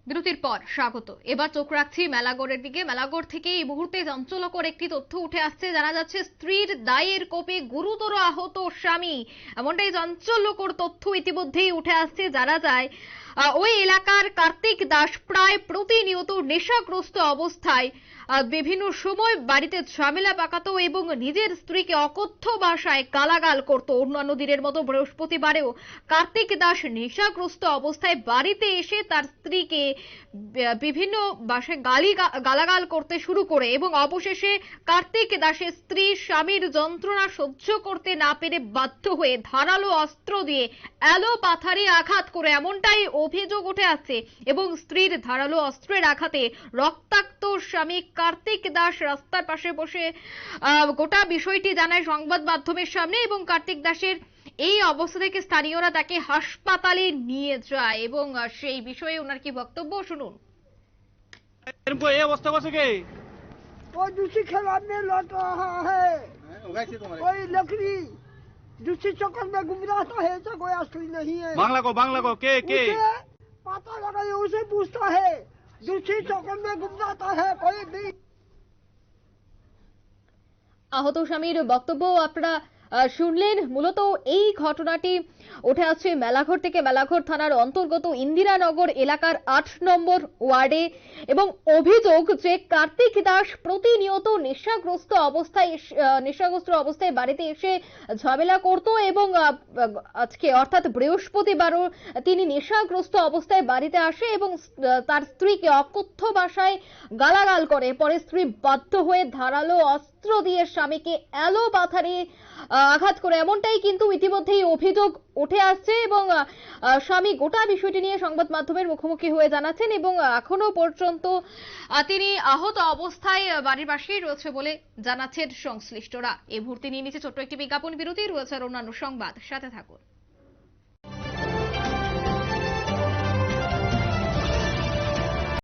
বিরতির পর স্বাগত। এবার চোখ রাখছি মেলাগড়ের দিকে। মেলাগড় থেকে এই মুহূর্তে চাঞ্চল্যকর একটি তথ্য উঠে আসছে। জানা যাচ্ছে স্ত্রীর দায়ের কোপে গুরুতর আহত স্বামী, এমনটাই চাঞ্চল্যকর তথ্য ইতিমধ্যেই উঠে আসছে। জানা যায় ওই এলাকার কার্তিক দাস প্রায় প্রতিনিয়ত নেশাগ্রস্ত অবস্থায় বিভিন্ন সময় বাড়িতে ঝামেলা পাকাতো এবং নিজের স্ত্রীকে অকথ্য ভাষায় গালাগাল করত। অন্যান্য দিনের মতো বৃহস্পতিবারেও কার্তিক দাস নেশাগ্রস্ত অবস্থায় বাড়িতে এসে তার স্ত্রীকে বিভিন্ন ভাষায় গালাগাল করতে শুরু করে এবং অবশেষে কার্তিক দাসের স্ত্রী স্বামীর যন্ত্রণা সহ্য করতে না পেরে বাধ্য হয়ে ধারালো অস্ত্র দিয়ে এলোপাথারি আঘাত করে, এমনটাই অভিযোগ উঠে আসছে। এবং স্ত্রীর ধারালো অস্ত্রের আঘাতে রক্তাক্ত স্বামী কার্তিক দাস রাস্তার পাশে বসে গোটা বিষয়টি জানায় সংবাদ মাধ্যমের সামনে। এবং কার্তিক দাসের এই অবস্থা থেকে স্থানীয়রা তাকে হাসপাতালে নিয়ে যায় এবং সেই বিষয়ে ওনার কি বক্তব্য শুনুন। এই অবস্থা করছে কে? वो दूसरी खिलाफ में लौट रहा है, कोई लकड़ी दूसरी चक्कर में गुमराता है, ऐसा कोई असली नहीं है। बांग्ला को के उसे पता लगा, उसे पूछता है, दूसरी चक्कर में गुमराता है कोई भी। আহত স্বামীর বক্তব্য আপনারা শুনলেন। মূলত এই ঘটনাটি উঠে আসছে মেলাঘর থেকে। মেলাঘর থানার অন্তর্গত ইন্দিরানগর এলাকার ৮ নম্বর ওয়ার্ডে এবং অভিযোগ যে কার্তিক দাস প্রতিনিয়ত নেশাগ্রস্ত অবস্থায় বাড়িতে এসে ঝামেলা করত এবং আজকে অর্থাৎ বৃহস্পতিবারও তিনি নেশাগ্রস্ত অবস্থায় বাড়িতে আসে এবং তার স্ত্রীকে অকথ্য ভাষায় গালাগাল করে। পরে স্ত্রী বাধ্য হয়ে ধারালো অস্ত্র দিয়ে স্বামীকে এলোপাথারি আঘাত করে, এমনটাই কিন্তু ইতিমধ্যেই অভিযোগ উঠে আসছে। এবং স্বামী গোটা বিষয়টি নিয়ে সংবাদ মাধ্যমের মুখোমুখি হয়ে জানাচ্ছেন এবং এখনো পর্যন্ত তিনি আহত অবস্থায় বাড়ির পাশেই রয়েছে বলে জানাচ্ছেন সংশ্লিষ্টরা। এই মুহূর্তে নিয়ে নিচ্ছে ছোট্ট একটি বিজ্ঞাপন বিরতি, রয়েছে আর অন্যান্য সংবাদ, সাথে থাকুন।